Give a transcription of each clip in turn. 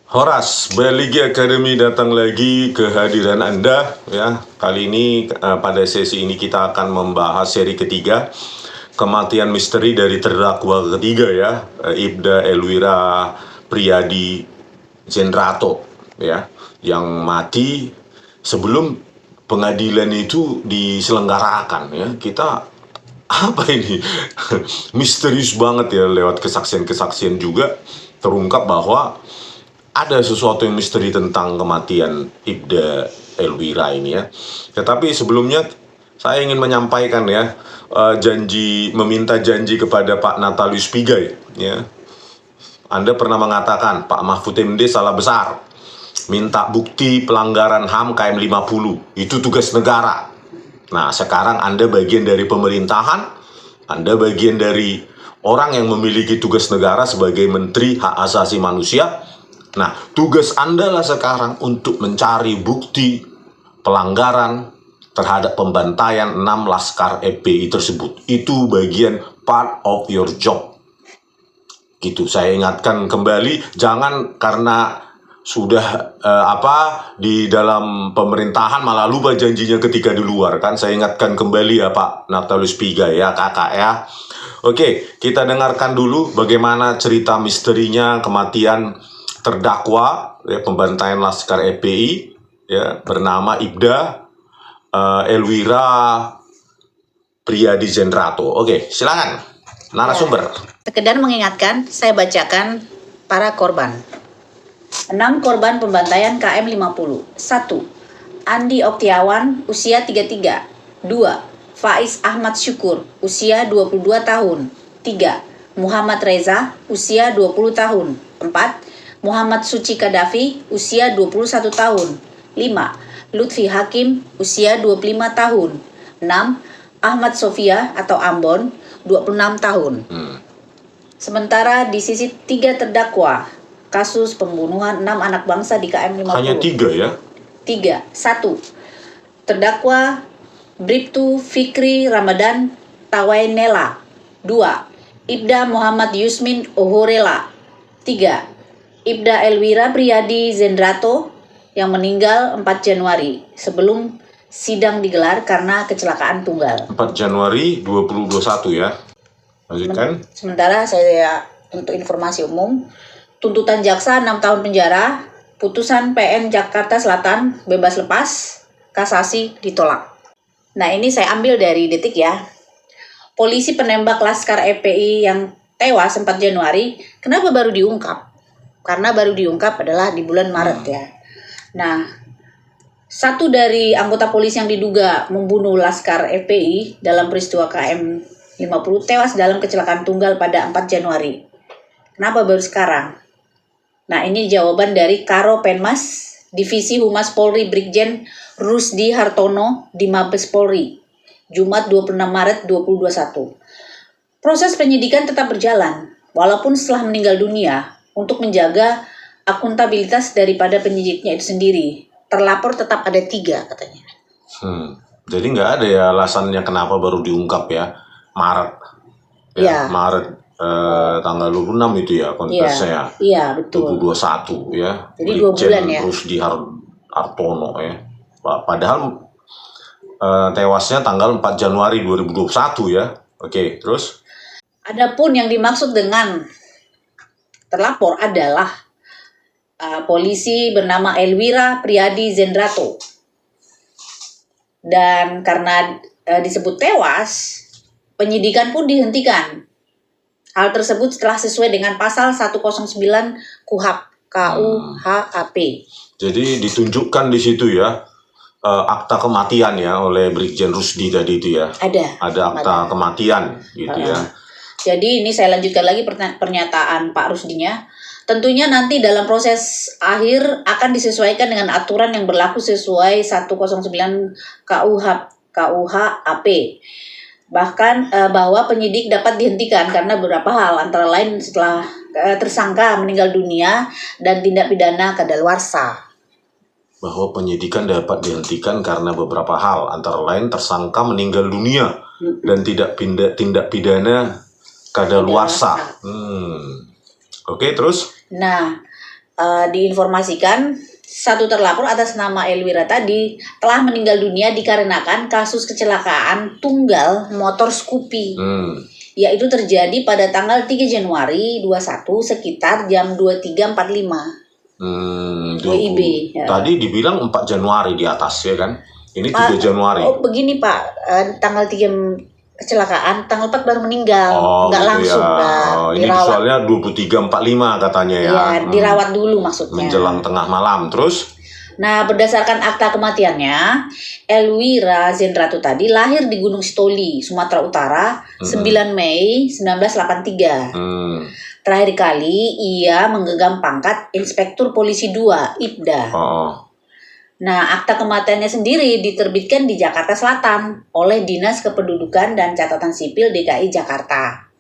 Horas, Baligi Academy datang lagi ke hadiran Anda ya. Kali ini pada sesi ini kita akan membahas seri ketiga, kematian misteri dari terdakwa ketiga ya, Ibda Elwira Priyadi Zenrato ya, yang mati sebelum pengadilan itu diselenggarakan ya. Kita apa ini misterius banget ya, lewat kesaksian-kesaksian juga terungkap bahwa ada sesuatu yang misteri tentang kematian Ibda Elwira ini ya. Tetapi sebelumnya saya ingin menyampaikan ya, meminta janji kepada Pak Natalius Pigai ya. Anda pernah mengatakan Pak Mahfud MD salah besar, minta bukti pelanggaran HAM KM 50, itu tugas negara. Nah sekarang Anda bagian dari pemerintahan, Anda bagian dari orang yang memiliki tugas negara sebagai Menteri Hak Asasi Manusia. Nah, tugas Anda lah sekarang untuk mencari bukti pelanggaran terhadap pembantaian 6 laskar FPI tersebut. Itu bagian part of your job. Gitu, saya ingatkan kembali, jangan karena sudah di dalam pemerintahan malah lupa janjinya ketika di luar kan. Saya ingatkan kembali ya Pak Natalius Pigai ya, kakak ya. Oke, kita dengarkan dulu bagaimana cerita misterinya kematian terdakwa ya, pembantaian laskar FPI ya, bernama Ibda Elwira Priyadi Zenrato. Oke, silakan narasumber. Sekedar mengingatkan, saya bacakan para korban. 6 korban pembantaian KM 50. 1. Andi Oktiawan, usia 33. 2. Faiz Ahmad Syukur, usia 22 tahun. 3. Muhammad Reza, usia 20 tahun. 4. Muhammad Suci Kadafi, usia 21 tahun. 5. Lutfi Hakim, usia 25 tahun. 6. Ahmad Sofia atau Ambon, 26 tahun. Sementara di sisi 3 terdakwa kasus pembunuhan 6 anak bangsa di KM 50. Hanya 3 ya? 3. 1. Terdakwa Bribtu Fikri Ramadan Tawainela. 2. Ibda Muhammad Yusmin Ohorela. 3. Ibda Elwira Priyadi Zenrato yang meninggal 4 Januari sebelum sidang digelar karena kecelakaan tunggal. 4 Januari 2021 ya. Lanjutkan. Sementara saya untuk informasi umum, tuntutan jaksa 6 tahun penjara, putusan PN Jakarta Selatan bebas lepas, kasasi ditolak. Nah ini saya ambil dari Detik ya. Polisi penembak laskar FPI yang tewas 4 Januari, kenapa baru diungkap? Karena baru diungkap adalah di bulan Maret ya. Nah, satu dari anggota polisi yang diduga membunuh laskar FPI dalam peristiwa KM 50 tewas dalam kecelakaan tunggal pada 4 Januari. Kenapa baru sekarang? Nah, ini jawaban dari Karo Penmas, Divisi Humas Polri Brigjen Rusdi Hartono di Mabes Polri, Jumat 26 Maret 2021. Proses penyidikan tetap berjalan, walaupun setelah meninggal dunia, untuk menjaga akuntabilitas daripada penyidiknya itu sendiri. Terlapor tetap ada 3 katanya. Jadi nggak ada ya alasannya kenapa baru diungkap ya, Maret. Ya. Maret tanggal 26 itu ya konteksnya. Iya, betul. 2021 ya. Jadi 2 bulan ya. Rusdi Hartono ya. Padahal tewasnya tanggal 4 Januari 2021 ya. Oke, terus? Adapun yang dimaksud dengan terlapor adalah polisi bernama Elwira Priyadi Zenrato. Dan karena disebut tewas, penyidikan pun dihentikan. Hal tersebut setelah sesuai dengan pasal 109 KUHP. Jadi ditunjukkan di situ ya, akta kematian ya oleh Brigjen Rusdi tadi itu ya. Ada akta kematian gitu ya. Jadi ini saya lanjutkan lagi pernyataan Pak Rusdinya. Tentunya nanti dalam proses akhir akan disesuaikan dengan aturan yang berlaku sesuai 109 KUHP. Bahkan bahwa penyidik dapat dihentikan karena beberapa hal, antara lain setelah tersangka meninggal dunia dan tindak pidana kadaluarsa. Bahwa penyidikan dapat dihentikan karena beberapa hal, antara lain tersangka meninggal dunia dan tindak pidana kadaluarsa. Oke, terus? Nah, diinformasikan satu terlapor atas nama Elwira tadi telah meninggal dunia dikarenakan kasus kecelakaan tunggal motor Scoopy. Yaitu terjadi pada tanggal 3 Januari 21 sekitar jam 23.45. WIB. Ya. Tadi dibilang 4 Januari di atas ya kan? Ini 3 Januari. Oh begini Pak, tanggal 3 kecelakaan, tanggal 4 baru meninggal, nggak gitu langsung ya. Ini dirawat. soalnya 23.45 katanya ya. Iya, dirawat dulu maksudnya. Menjelang tengah malam, terus? Nah, berdasarkan akta kematiannya, Elwira Zendratu tadi lahir di Gunung Sitoli, Sumatera Utara, 9 Mei 1983. Terakhir kali ia menggenggam pangkat Inspektur Polisi 2, IPDA. Nah, akta kematiannya sendiri diterbitkan di Jakarta Selatan oleh Dinas Kependudukan dan Catatan Sipil DKI Jakarta.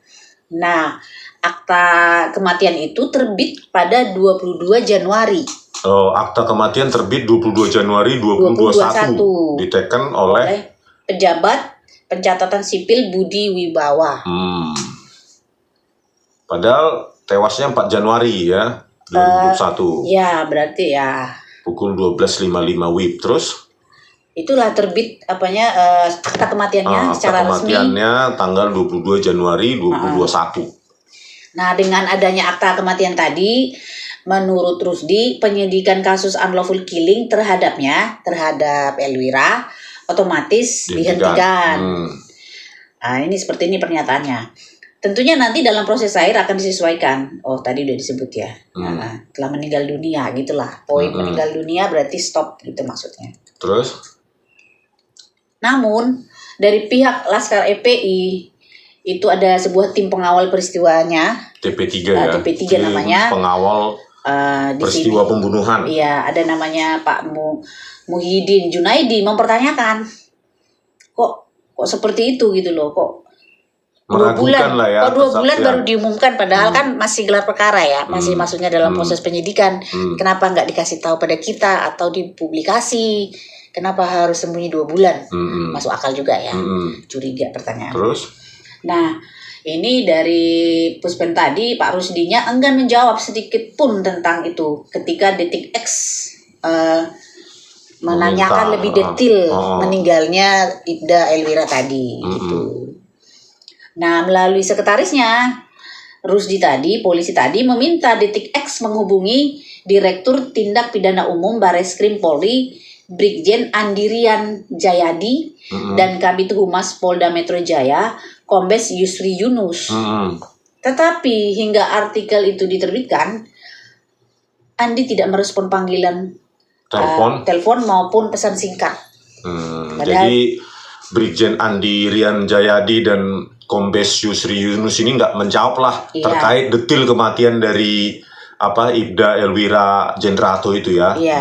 Nah, akta kematian itu terbit pada 22 Januari. Akta kematian terbit 22 Januari 2021. Diteken oleh pejabat pencatatan sipil Budi Wibawa. Padahal tewasnya 4 Januari ya, 2021. Ya, berarti ya pukul 12.55 WIB. Terus itulah terbit akta kematiannya secara resmi. Akta kematiannya tanggal 22 Januari 2021. Nah, dengan adanya akta kematian tadi, menurut Rusdi, penyidikan kasus unlawful killing terhadap Elwira otomatis dihentikan. Nah, ini seperti ini pernyataannya. Tentunya nanti dalam proses akhir akan disesuaikan. Oh, tadi udah disebut ya. Telah meninggal dunia, gitulah. Poin meninggal dunia berarti stop gitu maksudnya. Terus? Namun, dari pihak Laskar FPI, itu ada sebuah tim pengawal peristiwanya. TP3 ya? TP3 namanya. Pengawal peristiwa sini, pembunuhan. Iya, ada namanya Pak Muhyiddin Junaidi mempertanyakan. Kok seperti itu gitu loh, kok meragukan lah ya. Kok 2 bulan baru diumumkan, padahal kan masih gelar perkara ya, masih maksudnya dalam proses penyidikan. Kenapa nggak dikasih tahu pada kita atau dipublikasi? Kenapa harus sembunyi 2 bulan? Masuk akal juga ya. Curiga pertanyaan. Terus? Nah, ini dari Puspen tadi Pak Rusdinya enggan menjawab sedikit pun tentang itu ketika Detik X menanyakan lebih detail meninggalnya Ibda Elwira tadi gitu. Nah, melalui sekretarisnya, Rusdi tadi, polisi tadi meminta Detik X menghubungi Direktur Tindak Pidana Umum Bareskrim Polri, Brigjen Andirian Jayadi, dan Kabid Humas Polda Metro Jaya, Kombes Yusri Yunus. Tetapi hingga artikel itu diterbitkan, Andi tidak merespon panggilan telepon maupun pesan singkat. Jadi Brigjen Andirian Jayadi dan Kombes Yusri Yunus ini nggak menjawab lah terkait detail kematian dari Ibda Elwira Zendratu itu ya. Iya.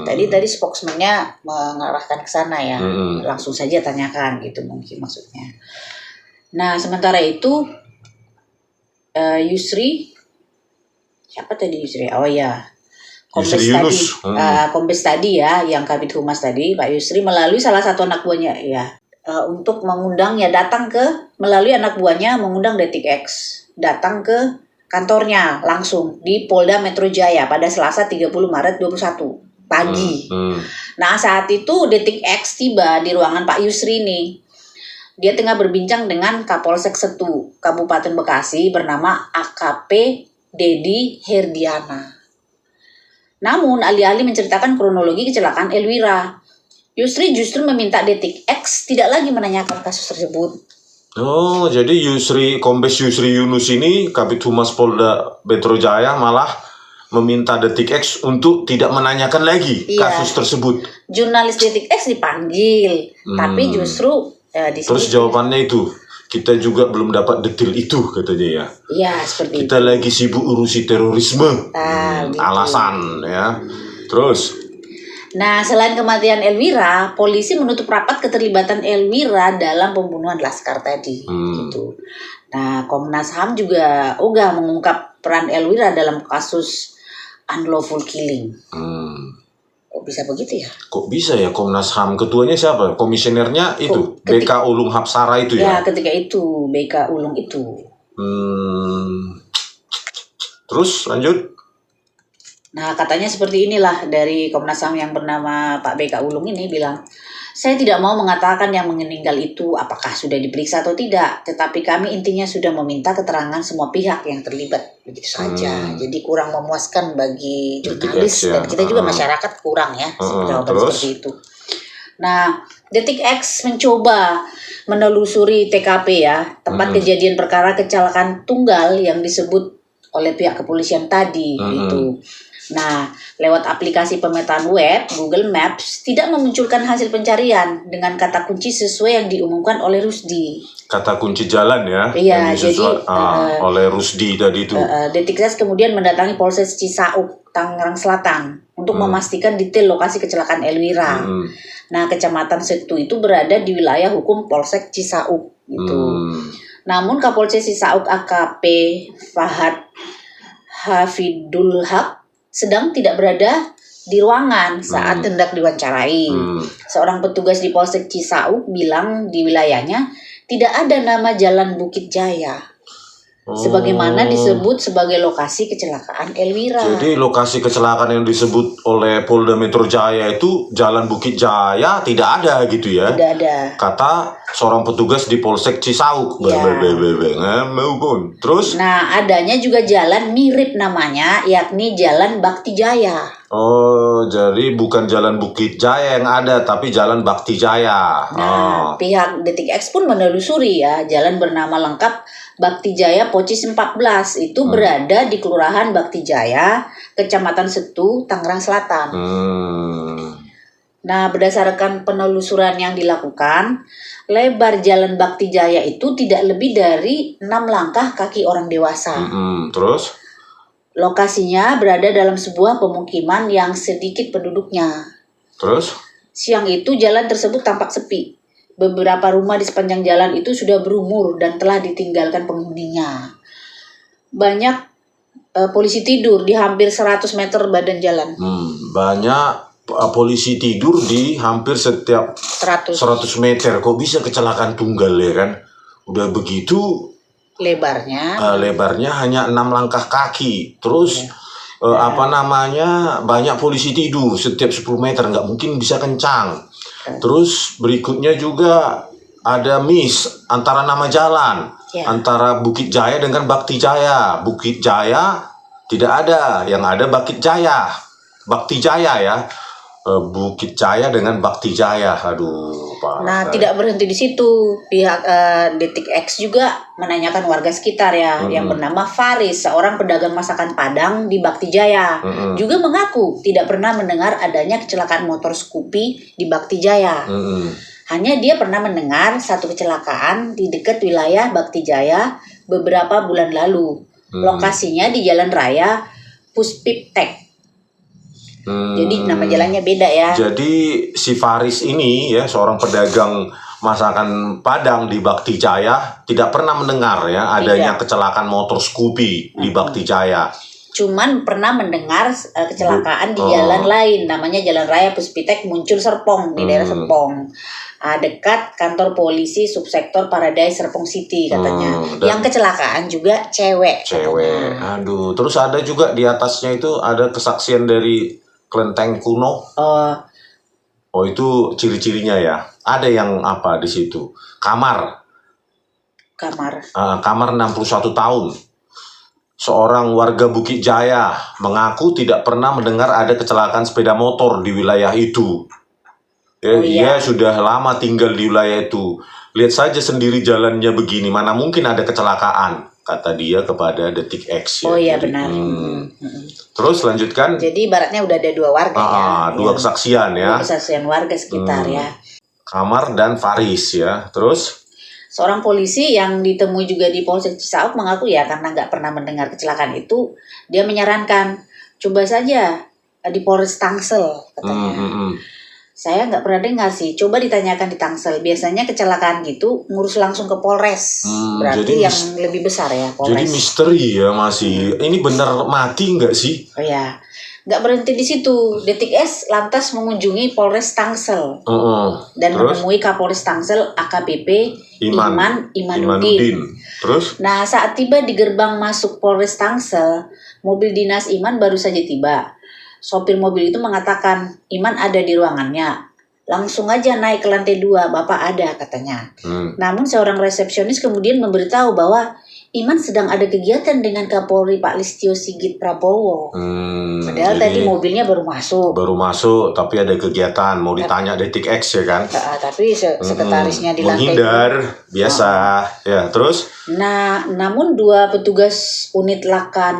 Tadi spokesman-nya mengarahkan ke sana ya. Langsung saja tanyakan gitu mungkin maksudnya. Nah, sementara itu Yusri, siapa tadi Yusri? Oh ya, Kombes Yunus. Kombes tadi ya, yang Kabid Humas tadi, Pak Yusri melalui salah satu anak buahnya ya, untuk mengundangnya melalui anak buahnya mengundang Detik X datang ke kantornya langsung di Polda Metro Jaya pada Selasa 30 Maret 21 pagi. Nah, saat itu Detik X tiba di ruangan Pak Yusri nih. Dia tengah berbincang dengan Kapolsek Setu, Kabupaten Bekasi bernama AKP Dedi Herdiana. Namun, alih-alih menceritakan kronologi kecelakaan Elwira, Yusri justru meminta Detik X tidak lagi menanyakan kasus tersebut. Oh, jadi Kombes Yusri Yunus ini, Kabid Humas Polda Metro Jaya malah meminta Detik X untuk tidak menanyakan lagi kasus tersebut. Jurnalis Detik X dipanggil, tapi justru di sini. Terus jawabannya itu, kita juga belum dapat detail itu katanya ya. Iya, seperti kita itu. Lagi sibuk urusi terorisme. Gitu. Alasan ya. Terus. Nah, selain kematian Elwira, polisi menutup rapat keterlibatan Elwira dalam pembunuhan Laskar tadi. Gitu. Nah, Komnas HAM juga ogah mengungkap peran Elwira dalam kasus unlawful killing. Kok bisa begitu ya? Kok bisa ya Komnas HAM? Ketuanya siapa? Komisionernya itu? BK Ulung Hapsara itu ya? Ya, ketika itu BK Ulung itu. Terus lanjut. Nah, katanya seperti inilah dari Komnas HAM yang bernama Pak BK Ulung ini bilang, saya tidak mau mengatakan yang meninggal itu apakah sudah diperiksa atau tidak, tetapi kami intinya sudah meminta keterangan semua pihak yang terlibat. Begitu saja. Jadi kurang memuaskan bagi jurnalis ya. dan kita juga masyarakat kurang ya jawaban seperti itu. Nah, Detik X mencoba menelusuri TKP ya, tempat kejadian perkara kecelakaan tunggal yang disebut oleh pihak kepolisian tadi itu. Nah, lewat aplikasi pemetaan web, Google Maps tidak memunculkan hasil pencarian dengan kata kunci sesuai yang diumumkan oleh Rusdi. Kata kunci jalan ya? Iya, jadi oleh Rusdi tadi itu. Detik X kemudian mendatangi Polsek Cisauk, Tangerang Selatan untuk memastikan detail lokasi kecelakaan Elwira. Nah, Kecamatan Setu itu berada di wilayah hukum Polsek Cisauk gitu. Namun Kapolsek Cisauk AKP Fahad Hafidul Haq sedang tidak berada di ruangan saat hendak diwawancarai. Seorang petugas di Polsek Cisauk bilang di wilayahnya tidak ada nama Jalan Bukit Jaya. Sebagaimana disebut sebagai lokasi kecelakaan Elwira. Jadi lokasi kecelakaan yang disebut oleh Polda Metro Jaya itu Jalan Bukit Jaya tidak ada gitu ya? Tidak ada. Kata seorang petugas di Polsek Cisauk. Ya. Terus? Nah, adanya juga jalan mirip namanya, yakni Jalan Bakti Jaya. Oh, jadi bukan Jalan Bukit Jaya yang ada, tapi Jalan Bakti Jaya. Nah, pihak Detik X pun menelusuri ya, jalan bernama lengkap Bakti Jaya Pocis 14 itu berada di Kelurahan Bakti Jaya, Kecamatan Setu, Tangerang Selatan. Nah, berdasarkan penelusuran yang dilakukan, lebar Jalan Bakti Jaya itu tidak lebih dari 6 langkah kaki orang dewasa. Terus? Lokasinya berada dalam sebuah pemukiman yang sedikit penduduknya. Terus? Siang itu jalan tersebut tampak sepi. Beberapa rumah di sepanjang jalan itu sudah berumur dan telah ditinggalkan penghuninya. Banyak polisi tidur di hampir 100 meter badan jalan. Banyak polisi tidur di hampir setiap 100 meter. Kok bisa kecelakaan tunggal ya kan? Udah begitu lebarnya hanya 6 langkah kaki. Terus banyak polisi tidur setiap 10 meter, nggak mungkin bisa kencang. Terus berikutnya juga ada miss antara nama jalan, antara Bukit Jaya dengan Bakti Jaya. Bukit Jaya tidak ada, yang ada Bakti Jaya ya. Bukit Jaya dengan Bakti Jaya. Aduh, Pak. Nah, tidak berhenti di situ. Pihak Detik X juga menanyakan warga sekitar ya, yang bernama Faris, seorang pedagang masakan Padang di Bakti Jaya. Juga mengaku tidak pernah mendengar adanya kecelakaan motor Scoopy di Bakti Jaya. Hanya dia pernah mendengar satu kecelakaan di dekat wilayah Bakti Jaya beberapa bulan lalu. Lokasinya di Jalan Raya Puspiptek. Jadi nama jalannya beda ya. Jadi si Faris ini ya, seorang pedagang masakan Padang di Bakti Jaya, tidak pernah mendengar ya adanya kecelakaan motor Scoopy di Bakti Jaya. Cuman pernah mendengar kecelakaan di jalan lain, namanya Jalan Raya Puspitek Muncul Serpong di daerah Serpong. Dekat kantor polisi subsektor Paradise Serpong City katanya. Yang kecelakaan juga cewek. Katanya. Aduh, terus ada juga di atasnya itu ada kesaksian dari kelenteng kuno. Oh, itu ciri-cirinya ya. Ada yang apa di situ? Kamar 61 tahun. Seorang warga Bukit Jaya mengaku tidak pernah mendengar ada kecelakaan sepeda motor di wilayah itu. Ia sudah lama tinggal di wilayah itu. Lihat saja sendiri jalannya begini, mana mungkin ada kecelakaan, kata dia kepada Detik X. Oh iya benar. Terus lanjutkan. Jadi ibaratnya udah ada 2 warga ya. 2 kesaksian ya. 2 kesaksian warga sekitar ya. Kamar dan Faris ya. Terus? Seorang polisi yang ditemui juga di Polsek Cisauk mengaku ya karena nggak pernah mendengar kecelakaan itu, dia menyarankan coba saja di Polres Tangsel katanya. Saya nggak pernah dengar sih, coba ditanyakan di Tangsel. Biasanya kecelakaan gitu ngurus langsung ke Polres, berarti yang lebih besar ya Polres. Jadi misteri ya masih. Ini benar mati nggak sih? Oh ya, nggak berhenti di situ. Detik S lantas mengunjungi Polres Tangsel dan menemui Kapolres Tangsel AKBP Imanuddin. Terus? Nah, saat tiba di gerbang masuk Polres Tangsel, mobil dinas Iman baru saja tiba. Sopir mobil itu mengatakan, Iman ada di ruangannya. Langsung aja naik ke lantai 2, Bapak ada katanya. Namun seorang resepsionis kemudian memberitahu bahwa Iman sedang ada kegiatan dengan Kapolri Pak Listio Sigit Prabowo. Padahal tadi mobilnya baru masuk. Baru masuk, tapi ada kegiatan. Mau ditanya Detik X ya kan? Tapi sekretarisnya di lantai menghindar, biasa. Ya, terus? Nah, namun 2 petugas unit Laka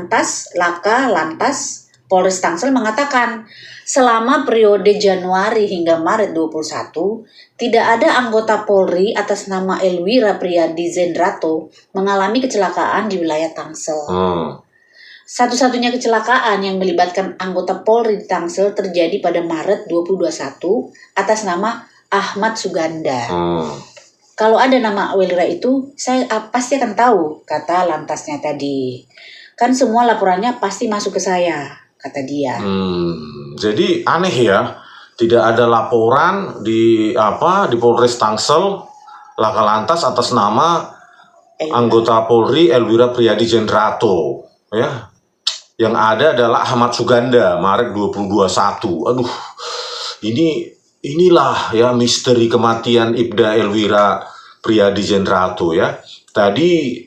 Lantas Polres Tangsel mengatakan, selama periode Januari hingga Maret 21, tidak ada anggota Polri atas nama Elwira Priyadi Zendrato mengalami kecelakaan di wilayah Tangsel. Satu-satunya kecelakaan yang melibatkan anggota Polri di Tangsel terjadi pada Maret 2021 atas nama Ahmad Suganda. Kalau ada nama Elwira itu, saya pasti akan tahu, kata lantasnya tadi. Kan semua laporannya pasti masuk ke saya, kata dia. Jadi aneh ya, tidak ada laporan di Polres Tangsel Laka Lantas atas nama anggota Polri Elwira Priyadi Zendrato, ya. Yang ada adalah Ahmad Suganda Maret 2021. Aduh, inilah ya misteri kematian Ibda Elwira Priyadi Zendrato ya. Tadi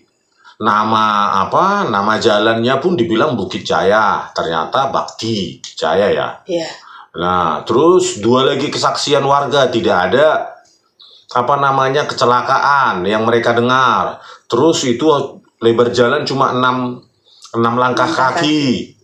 nama jalannya pun dibilang Bukit Jaya, ternyata Bakti Jaya ya. Iya. Nah, terus 2 lagi kesaksian warga, tidak ada kecelakaan yang mereka dengar. Terus itu lebar jalan cuma 6 langkah kaki.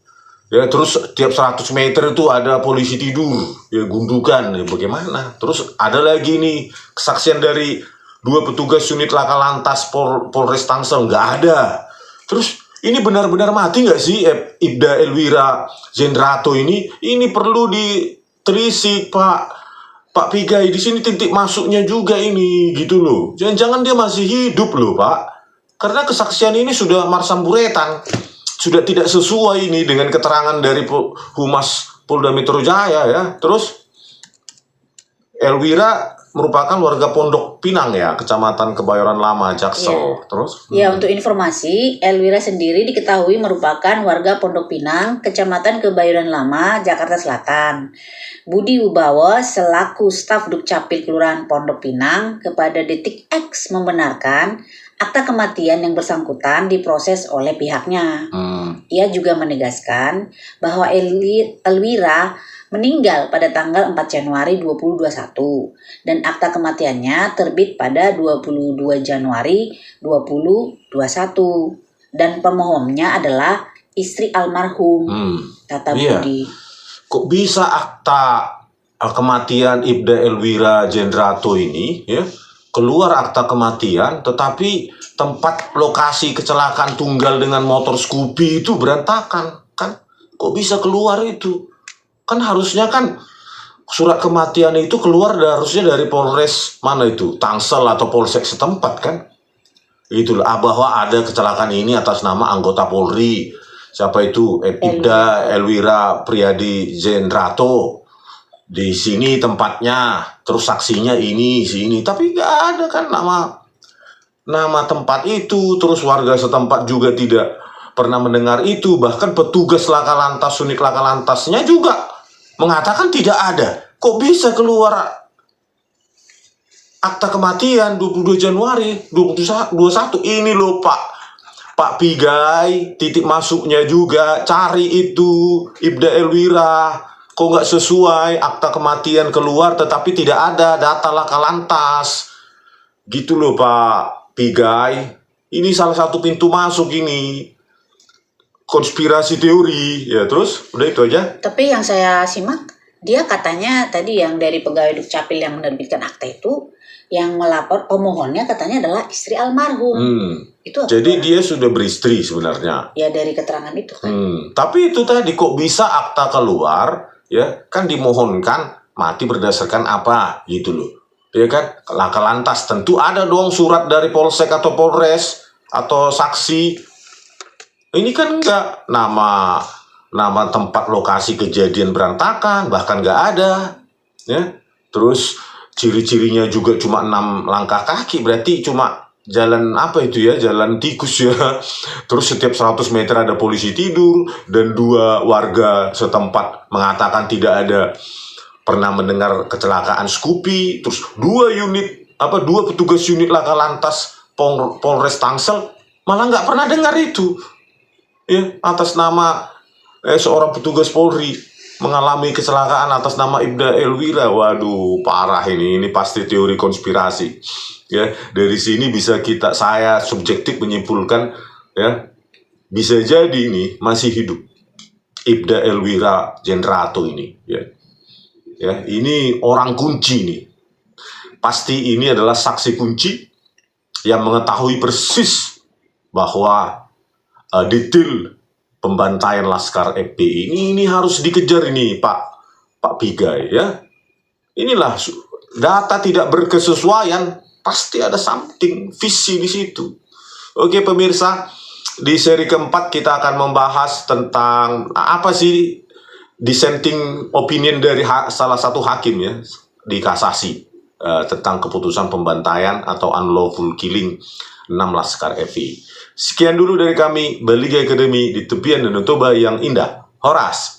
Ya, terus tiap 100 meter itu ada polisi tidur, ya gundukan, ya bagaimana? Terus ada lagi nih kesaksian dari 2 petugas unit Laka Lantas Polres Tangsel, nggak ada. Terus ini benar-benar mati nggak sih Ibda Elwira Zendrato ini? Ini perlu ditelisik Pak Pigai, di sini titik masuknya juga ini, gitu loh. Jangan-jangan dia masih hidup loh Pak, karena kesaksian ini sudah marsamburetan. Sudah tidak sesuai ini dengan keterangan dari Humas Polda Metro Jaya ya. Terus Elwira merupakan warga Pondok Pinang ya, Kecamatan Kebayoran Lama, Jaksel. Ya. Terus? Ya, untuk informasi, Elwira sendiri diketahui merupakan warga Pondok Pinang, Kecamatan Kebayoran Lama, Jakarta Selatan. Budi Wibowo selaku staf Dukcapil Kelurahan Pondok Pinang kepada Detik X membenarkan akta kematian yang bersangkutan diproses oleh pihaknya. Ia juga menegaskan bahwa Elwira meninggal pada tanggal 4 Januari 2021 dan akta kematiannya terbit pada 22 Januari 2021 dan pemohonnya adalah istri almarhum, kata Budi. Kok bisa akta kematian Ibda Elwira Zendrato ini ya keluar akta kematian, tetapi tempat lokasi kecelakaan tunggal dengan motor Scoopy itu berantakan kan? Kok bisa keluar itu? Kan harusnya kan surat kematian itu keluar harusnya dari Polres mana itu, Tangsel atau Polsek setempat kan? Itulah bahwa ada kecelakaan ini atas nama anggota Polri. Siapa itu? Ibda Elwira Priyadi Zendrato. Di sini tempatnya, terus saksinya ini, tapi nggak ada kan nama tempat itu. Terus warga setempat juga tidak pernah mendengar itu. Bahkan petugas Laka Lantas, unit Laka Lantasnya juga mengatakan tidak ada. Kok bisa keluar akta kematian 22 Januari 2021? Ini loh Pak Pigai, titik masuknya juga, cari itu Ibda Elwira. Kok nggak sesuai, akta kematian keluar tetapi tidak ada data Laka Lantas. Gitu loh Pak Pigai. Ini salah satu pintu masuk ini. Konspirasi teori. Ya terus, udah itu aja. Tapi yang saya simak, dia katanya tadi yang dari pegawai Dukcapil yang menerbitkan akta itu, yang melapor pemohonnya katanya adalah istri almarhum. Itu apa? Jadi dia sudah beristri sebenarnya. Ya dari keterangan itu kan. Tapi itu tadi kok bisa akta keluar? Ya kan dimohonkan mati berdasarkan apa gitu loh, ya kan? Laka Lantas tentu ada dong surat dari Polsek atau Polres atau saksi. Ini kan enggak, nama tempat lokasi kejadian berantakan, bahkan enggak ada ya. Terus ciri-cirinya juga cuma 6 langkah kaki, berarti cuma jalan apa itu ya, jalan tikus ya. Terus setiap 100 meter ada polisi tidur, dan 2 warga setempat mengatakan tidak ada pernah mendengar kecelakaan Scoopy. Terus 2 petugas unit laka lantas Polres Tangsel malah nggak pernah dengar itu ya, atas nama seorang petugas Polri mengalami kecelakaan atas nama Ibda Elwira. Waduh, parah ini pasti teori konspirasi ya. Dari sini bisa saya subjektif menyimpulkan ya, bisa jadi ini masih hidup Ibda Elwira Jenrato ini ya. Ya, ini orang kunci nih. Pasti ini adalah saksi kunci yang mengetahui persis bahwa detail pembantaian Laskar FPI ini harus dikejar ini Pak Pigai ya. Inilah data tidak berkesesuaian, pasti ada something visi di situ. Oke pemirsa, di seri keempat kita akan membahas tentang apa sih dissenting opinion dari salah satu hakim ya di kasasi tentang keputusan pembantaian atau unlawful killing 6 Laskar FPI. Sekian dulu dari kami, Berliga Academy di tepian Danau Toba yang indah. Horas!